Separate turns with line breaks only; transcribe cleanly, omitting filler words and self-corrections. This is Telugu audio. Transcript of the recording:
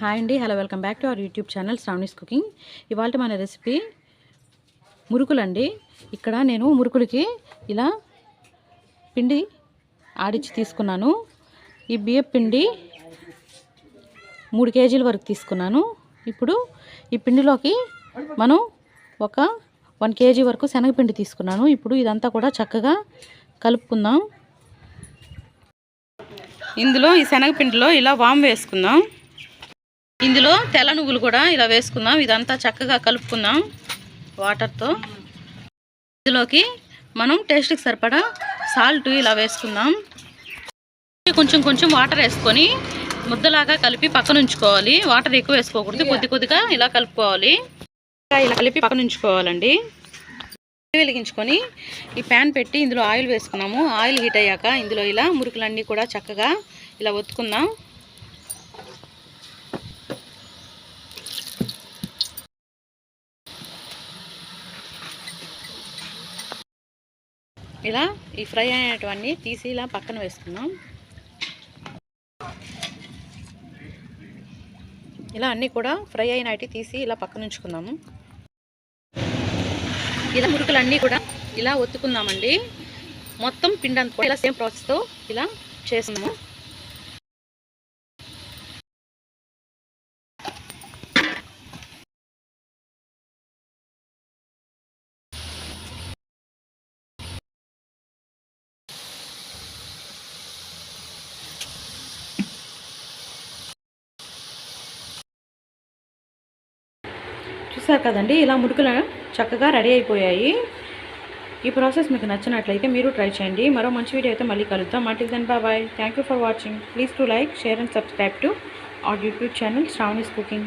హాయ్ అండి, hello, welcome back to our YouTube channel Sravani's cooking. ఇవాళ మన రెసిపీ మురుకులండి. ఇక్కడ నేను మురుకులకి ఇలా పిండి ఆడిచ్చి తీసుకున్నాను. ఈ బియ్యం పిండి 3 కేజీల వరకు తీసుకున్నాను. ఇప్పుడు ఈ పిండిలోకి మనం ఒక 1 కేజీ వరకు శనగపిండి తీసుకున్నాను. ఇప్పుడు ఇదంతా కూడా చక్కగా కలుపుకుందాం. ఇందులో ఈ శనగపిండిలో ఇలా వాము వేసుకుందాం. ఇందులో తెల్ల నువ్వులు కూడా ఇలా వేసుకుందాం. ఇదంతా చక్కగా కలుపుకుందాం వాటర్తో. ఇందులోకి మనం టేస్ట్కి సరిపడా సాల్ట్ ఇలా వేసుకుందాం. కొంచెం కొంచెం వాటర్ వేసుకొని ముద్దలాగా కలిపి పక్కన ఉంచుకోవాలి. వాటర్ ఎక్కువ వేసుకోకూడదు, కొద్ది కొద్దిగా ఇలా కలుపుకోవాలి. ఇలా కలిపి పక్కన ఉంచుకోవాలండి. వెలిగించుకొని ఈ ప్యాన్ పెట్టి ఇందులో ఆయిల్ వేసుకున్నాము. ఆయిల్ హీట్ అయ్యాక ఇందులో ఇలా మురుకులన్నీ కూడా చక్కగా ఇలా ఒత్తుకుందాం. ఇలా ఈ ఫ్రై అయినటువంటి తీసి ఇలా పక్కన వేసుకుందాం. ఇలా అన్నీ కూడా ఫ్రై అయినవి తీసి ఇలా పక్కన ఉంచుకుందాము. ఇలా మురుకులన్నీ కూడా ఇలా ఒత్తుకుందామండి. మొత్తం పిండి అంతా ఇలా సేమ్ ప్రాసెస్తో ఇలా చేస్తున్నాము. చూసారు కదండి, ఇలా మురుకులు చక్కగా రెడీ అయిపోయాయి. ఈ ప్రాసెస్ మీకు నచ్చినట్లయితే మీరు ట్రై చేయండి. మరో మంచి వీడియో అయితే మళ్ళీ కలుద్దాం. until then, bye bye. Thank you for watching. Please do like, share and subscribe to our YouTube channel Shravani's Cooking.